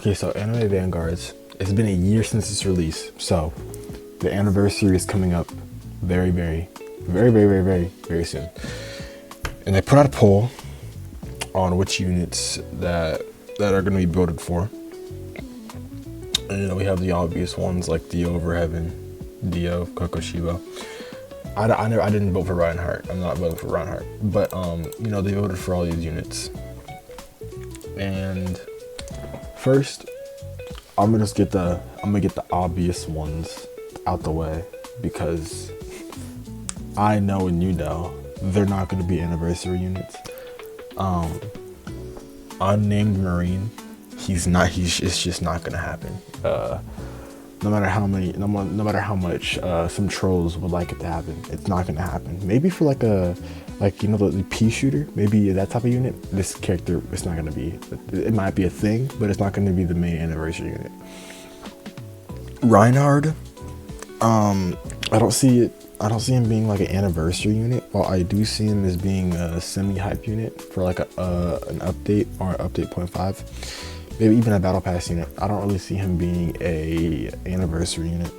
Okay, so Anime Vanguards, it's been a year since its release, so the anniversary is coming up very soon. And they put out a poll on which units that are going to be voted for. And, you know, we have the obvious ones like Dio Over Heaven, Dio, Kokoshiba. I didn't vote for Reinhardt. I'm not voting for Reinhardt. But, you know, they voted for all these units. And first, I'm gonna get the obvious ones out the way, because I know and you know they're not gonna be anniversary units. Unnamed Marine, it's just not gonna happen. No matter how much some trolls would like it to happen, it's not gonna happen. Maybe for the pea shooter, maybe that type of unit. This character, it's not gonna be. It might be a thing, but it's not gonna be the main anniversary unit. Reinhardt, I don't see him being like an anniversary unit. While I do see him as being a semi-hype unit for like an update or update 0.5. Maybe even a battle pass unit. I don't really see him being a anniversary unit.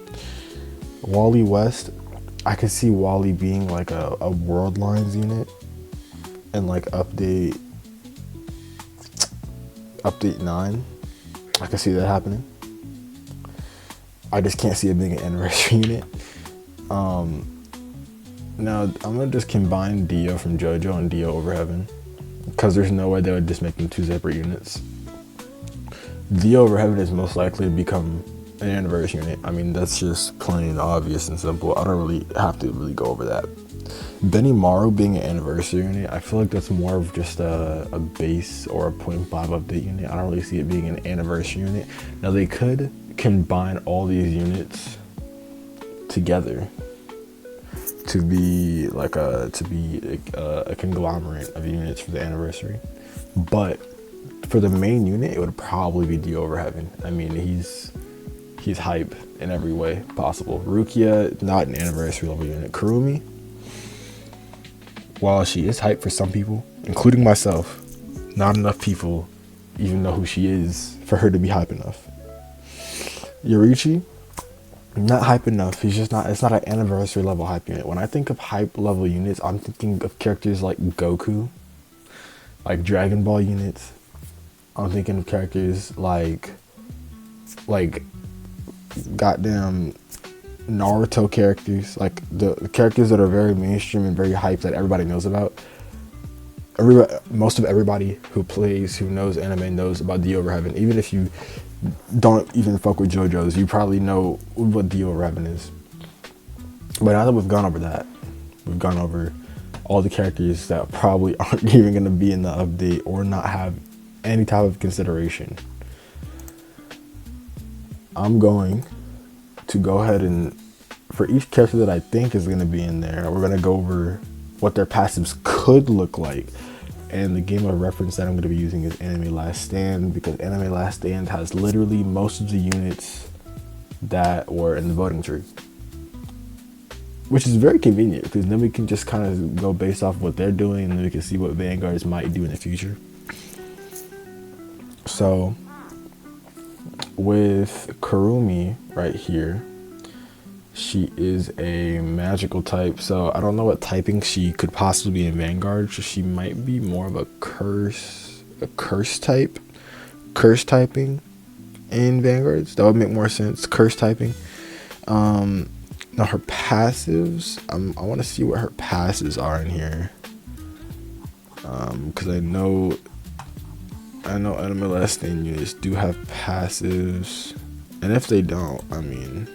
Wally West, I could see Wally being like a World Lines unit and like update 9. I could see that happening. I just can't see it being an anniversary unit. Now I'm gonna just combine Dio from JoJo and Dio Over Heaven, because there's no way they would just make them two separate units. Dio Over Heaven is most likely to become an anniversary unit. I mean, that's just plain obvious and simple. I don't really have to go over that. Benny Maru being an anniversary unit, I feel like that's more of just a base or a 0.5 update unit. I don't really see it being an anniversary unit. Now they could combine all these units together to be like a conglomerate of units for the anniversary, but for the main unit, it would probably be Dio Over Heaven. I mean, he's hype in every way possible. Rukia, not an anniversary level unit. Kurumi, while she is hype for some people, including myself, not enough people even know who she is for her to be hype enough. Yorichi, not hype enough. He's just not. It's not an anniversary level hype unit. When I think of hype level units, I'm thinking of characters like Goku, like Dragon Ball units. I'm thinking of characters like goddamn Naruto characters, like the characters that are very mainstream and very hype that everybody knows about. Most of everybody who knows anime knows about Dio Over Heaven. Even if you don't even fuck with JoJo's, you probably know what Dio Over Heaven is. But now that we've gone over that, we've gone over all the characters that probably aren't even going to be in the update or not have any type of consideration. I'm going to go ahead and, for each character that I think is going to be in there, we're going to go over what their passives could look like. And the game of reference that I'm going to be using is Anime Last Stand, because Anime Last Stand has literally most of the units that were in the voting tree, which is very convenient, because then we can just kind of go based off what they're doing, and then we can see what Vanguards might do in the future. So with Kurumi right here, she is a magical type, so I don't know what typing she could possibly be in Vanguard. So she might be more of a curse typing in Vanguards. That would make more sense. Curse typing. Now her passives, I want to see what her passives are in here, because I know Anime Last Stand units do have passives, and if they don't, I mean,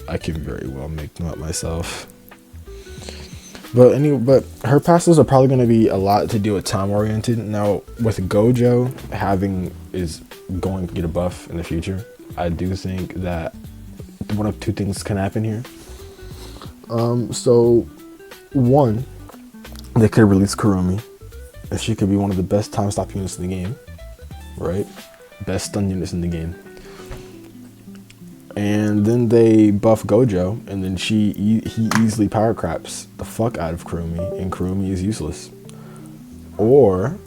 I can very well make them up myself. But her passives are probably going to be a lot to do with time oriented. Now with Gojo is going to get a buff in the future, I do think that one of two things can happen here. So one, they could release Kurumi, and she could be one of the best time stop units in the game, right? Best stun units in the game. And then they buff Gojo, and then he easily power craps the fuck out of Kurumi, and Kurumi is useless. Or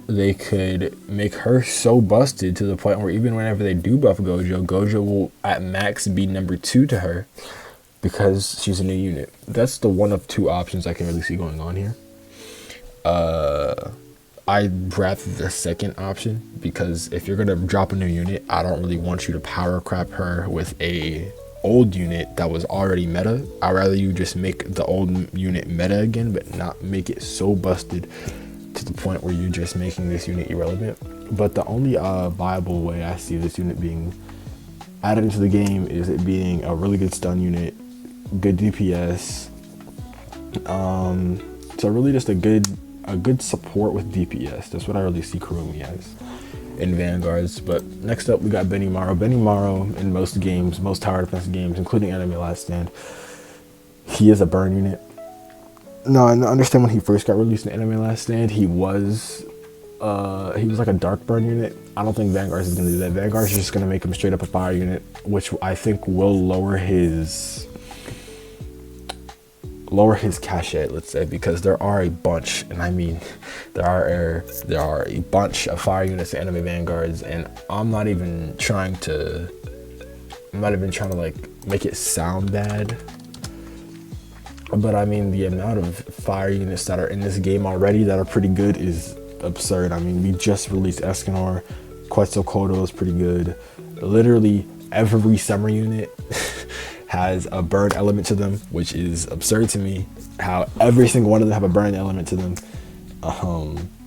they could make her so busted to the point where even whenever they do buff Gojo will at max be number 2 to her because she's a new unit. That's the one of 2 options I can really see going on here. I'd rather the second option, because if you're gonna drop a new unit, I don't really want you to power crap her with a old unit that was already meta. I'd rather you just make the old unit meta again, but not make it so busted to the point where you're just making this unit irrelevant. But the only viable way I see this unit being added into the game is it being a really good stun unit, good DPS, so really just a good support with DPS. That's what I really see Kurumi as in Vanguards. But next up we got Benimaru. Benimaru in most games, most tower defense games, including Enemy Last Stand, he is a burn unit. No, I understand when he first got released in Enemy Last Stand, he was like a dark burn unit. I don't think Vanguards is gonna do that. Vanguards is just gonna make him straight up a fire unit, which I think will lower his cachet, let's say, because there are a bunch, and I mean there are a bunch of fire units in enemy Vanguards, and I'm not even trying to like make it sound bad, but I mean the amount of fire units that are in this game already that are pretty good is absurd. I mean, we just released Escanor, Quetzalcoatl is pretty good. Literally every summer unit has a burn element to them, which is absurd to me, how every single one of them have a burn element to them.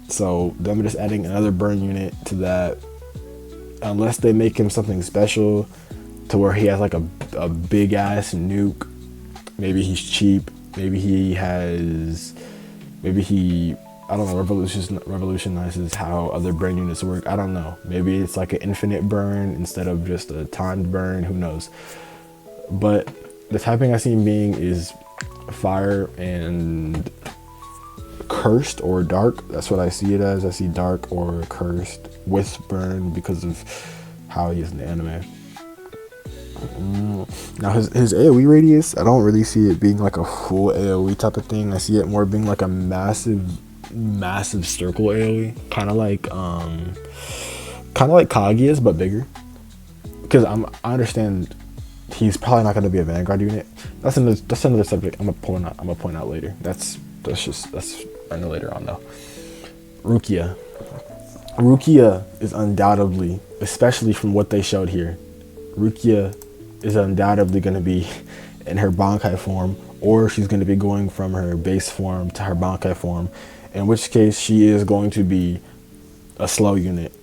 So them just adding another burn unit to that, unless they make him something special to where he has like a big ass nuke, maybe he's cheap, maybe he I don't know, revolutionizes how other burn units work. I don't know, maybe it's like an infinite burn instead of just a timed burn, who knows. But the typing I see him being is fire and cursed or dark. That's what I see it as. I see dark or cursed with burn because of how he is in the anime. Now his AoE radius, I don't really see it being like a full AoE type of thing. I see it more being like a massive circle AoE, kind of like Kaguya's but bigger. Because I understand he's probably not going to be a Vanguard unit. That's another subject I'm gonna point out later. That's I know later on though. Rukia is undoubtedly, especially from what they showed here, Rukia is undoubtedly going to be in her Bankai form, or she's going to be going from her base form to her Bankai form, in which case she is going to be a slow unit.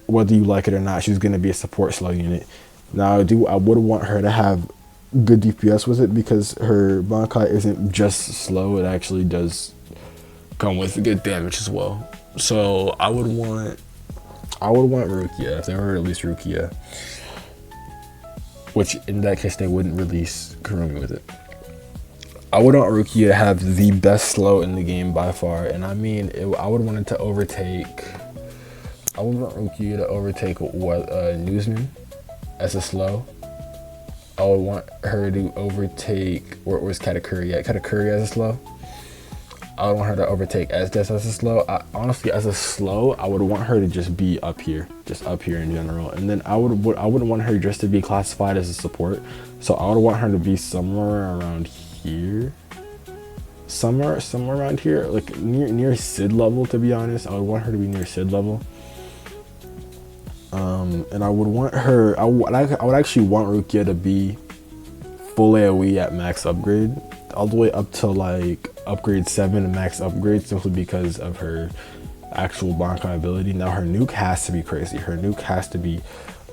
Whether you like it or not, she's going to be a support slow unit. Now I would want her to have good DPS with it, because her Bankai isn't just slow, it actually does come with good damage as well. So I would want Rukia, if they were to release Rukia, which in that case they wouldn't release Kurumi with it. I would want Rukia to have the best slow in the game by far, and I mean I would want Rukia to overtake Newsman as a slow. I would want her to overtake, where's Katakuri at? Katakuri as a slow. I would want her to overtake Esdes as a slow. Honestly, as a slow, I would want her to just be up here in general. And then I wouldn't want her just to be classified as a support. So I would want her to be somewhere around here. Somewhere around here, like near Sid level, to be honest. I would want her to be near Sid level. And I would want her, I would actually want Rukia to be full AoE at max upgrade, all the way up to like upgrade 7 and max upgrade, simply because of her actual Bankai ability. Now her nuke has to be crazy. Her nuke has to be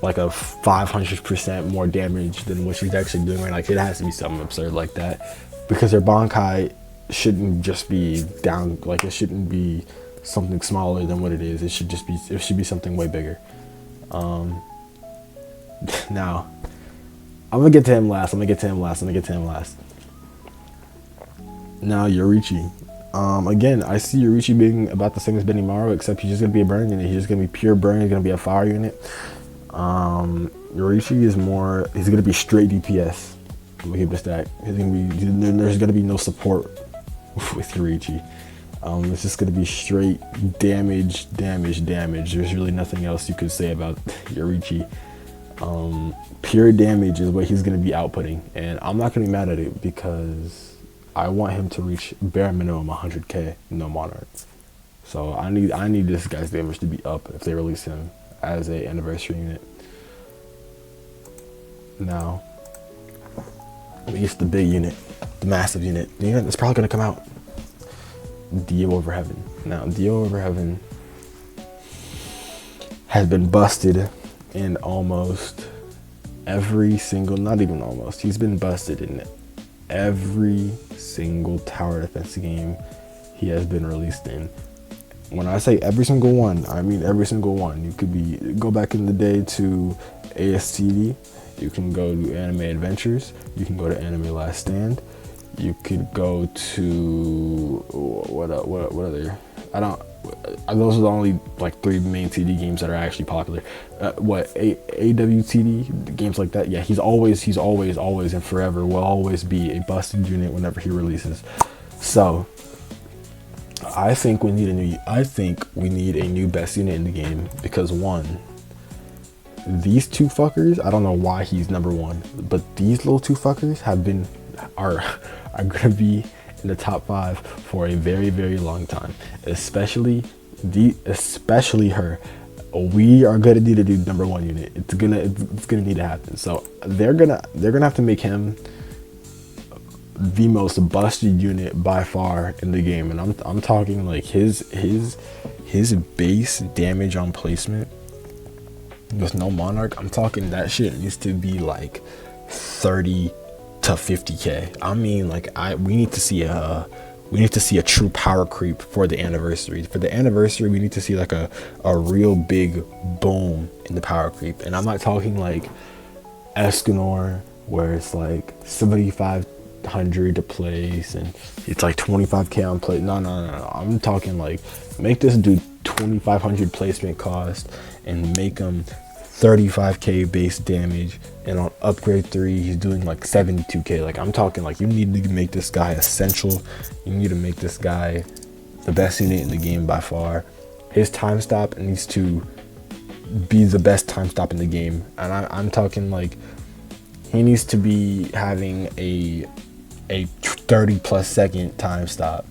like a 500% more damage than what she's actually doing right now. Like, it has to be something absurd like that, because her Bankai shouldn't just be down, like it shouldn't be something smaller than what it is. It should be something way bigger. Now I'm gonna get to him last. Now Yorichi. Again, I see Yorichi being about the same as Benimaru, except he's just gonna be a burn unit. He's just gonna be pure burn. He's gonna be a fire unit. Yorichi is more. He's gonna be straight DPS. We'll keep the stack. There's gonna be no support with Yorichi. It's just gonna be straight damage. There's really nothing else you could say about Yorichi. Pure damage is what he's gonna be outputting, and I'm not gonna be mad at it because I want him to reach bare minimum 100k, no Monarch. So I need this guy's damage to be up if they release him as a anniversary unit. Now, it's the big unit, the massive unit. The unit that's probably gonna come out. Dio Over Heaven. Now, Dio Over Heaven has been busted in almost every single, not even almost, he's been busted in every single tower defense game he has been released in. When I say every single one, I mean every single one. You could go back in the day to ASTD, you can go to Anime Adventures, you can go to Anime Last Stand, you could go to what other? Those are the only like 3 main TD games that are actually popular. AWTD games like that. Yeah, he's always and forever will always be a busted unit whenever he releases. So I think we need a new best unit in the game because one, these two fuckers, I don't know why he's number 1, but these little two fuckers are gonna be in the top 5 for a very, very long time. Especially her. We are gonna need to do number 1 unit. It's gonna need to happen. So they're gonna have to make him the most busted unit by far in the game, and I'm talking like his base damage on placement with no Monarch. I'm talking that shit needs to be like 30 to 50k. I mean, like we need to see a true power creep for the anniversary. For the anniversary, we need to see like a real big boom in the power creep. And I'm not talking like Escanor where it's like 7,500 to place and it's like 25k on play. No. I'm talking like make this dude 2,500 placement cost and make him 35k base damage, and on upgrade 3 he's doing like 72k. Like I'm talking like you need to make this guy essential. You need to make this guy the best unit in the game by far. His time stop needs to be the best time stop in the game, and I'm talking like he needs to be having a 30+ second time stop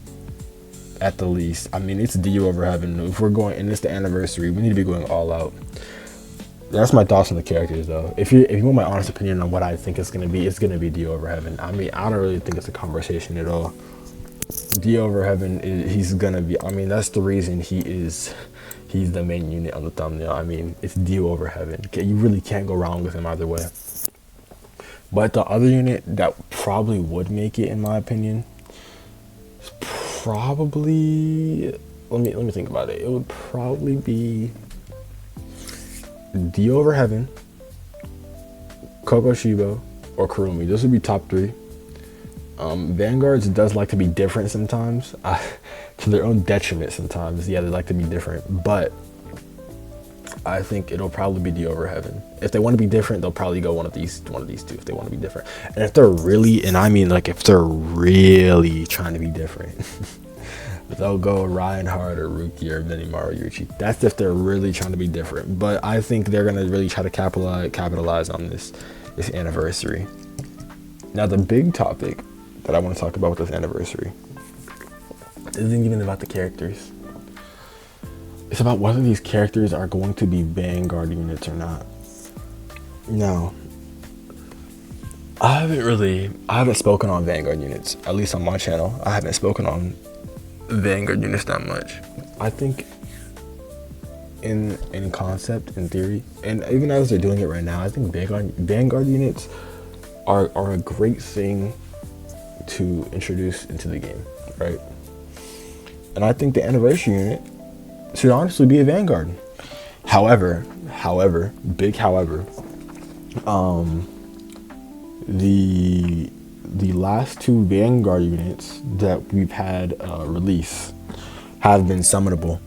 at the least. I mean, it's Dio Over Heaven. If we're going, and it's the anniversary, we need to be going all out. That's my thoughts on the characters, though. If you want my honest opinion on what I think it's gonna be Dio Over Heaven. I mean, I don't really think it's a conversation at all. Dio Over Heaven, he's gonna be. I mean, that's the reason he's the main unit on the thumbnail. I mean, it's Dio Over Heaven. You really can't go wrong with him either way. But the other unit that probably would make it, in my opinion, is probably. Let me think about it. It would probably be Dio Over Heaven, Kokoshibo, or Kurumi. Those would be top 3. Vanguards does like to be different sometimes, to their own detriment sometimes. Yeah, they like to be different, but I think it'll probably be Dio Over Heaven. If they want to be different, they'll probably go one of these two if they want to be different. And if they're really, and I mean like if they're really trying to be different, they'll go Reinhardt or Ruki or Benimaru Yuichi. That's if they're really trying to be different. But I think they're gonna really try to capitalize on this anniversary. Now the big topic that I want to talk about with this anniversary isn't even about the characters. It's about whether these characters are going to be Vanguard units or not. Now, I haven't spoken on Vanguard units, at least on my channel. I haven't spoken on Vanguard units that much. I think in concept, in theory, and even as they're doing it right now, I think Vanguard units are a great thing to introduce into the game, right? And I think the anniversary unit should honestly be a Vanguard. However, big however, the last 2 Vanguard units that we've had release have been summonable,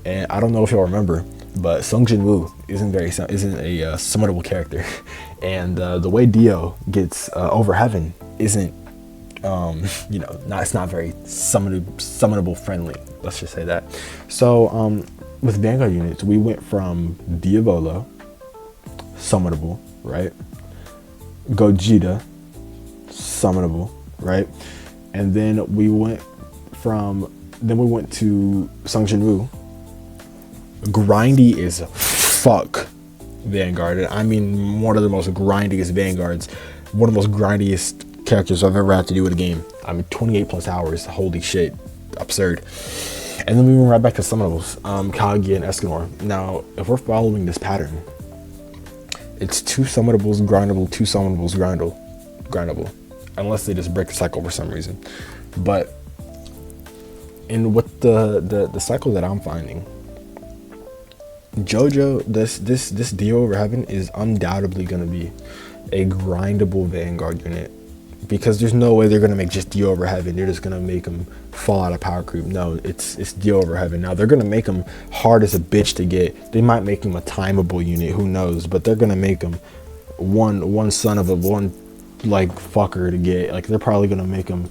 and I don't know if y'all remember, but Sung Jin Woo isn't a summonable character, and the way Dio gets Over Heaven isn't You know, it's not very summonable friendly. Let's just say that. So with Vanguard units, we went from Diavolo, summonable, right? Gogeta, summonable, right? And then we went to Sung Jinwoo. Grindy is fuck Vanguard. I mean, one of the most grindiest Vanguards, one of the most grindiest characters I've ever had to do with a game. I mean, 28 plus hours. Holy shit, absurd. And then we went right back to summonables, Kage and Escanor. Now, if we're following this pattern, it's 2 summonables grindable, 2 summonables grindable, unless they just break the cycle for some reason. But in what the cycle that I'm finding, JoJo, this Dio over Heaven is undoubtedly gonna be a grindable Vanguard unit, because there's no way they're gonna make just Dio over Heaven. They're just gonna make him fall out of power creep. No, it's Dio over Heaven. Now they're gonna make him hard as a bitch to get. They might make him a timeable unit, who knows? But they're gonna make him one son of a one like fucker to get. Like they're probably gonna make him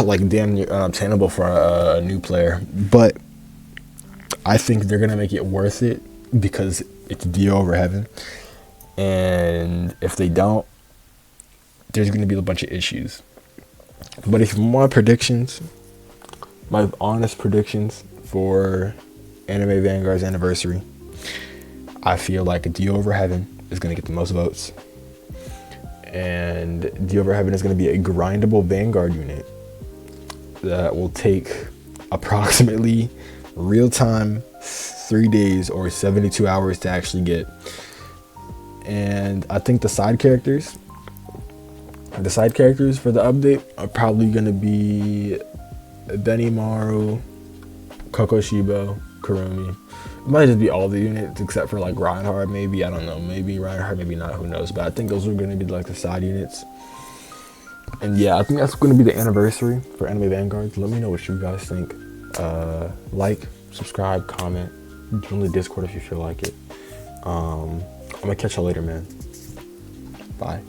like damn near unobtainable for a new player. But I think they're gonna make it worth it because it's Dio over Heaven. And if they don't, there's going to be a bunch of issues. But if my predictions, my honest predictions for Anime Vanguard's anniversary, I feel like Dio over Heaven is going to get the most votes. And Dio over Heaven is going to be a grindable Vanguard unit that will take approximately real time 3 days or 72 hours to actually get. And I think the side characters for the update are probably going to be Benimaru, Kokoshibo, Kurumi. It might just be all the units except for like Reinhardt, maybe. I don't know. Maybe Reinhardt, maybe not. Who knows? But I think those are going to be like the side units. And yeah, I think that's going to be the anniversary for Anime Vanguards. Let me know what you guys think. Like, subscribe, comment, join the Discord if you feel like it. I'm going to catch y'all later, man. Bye.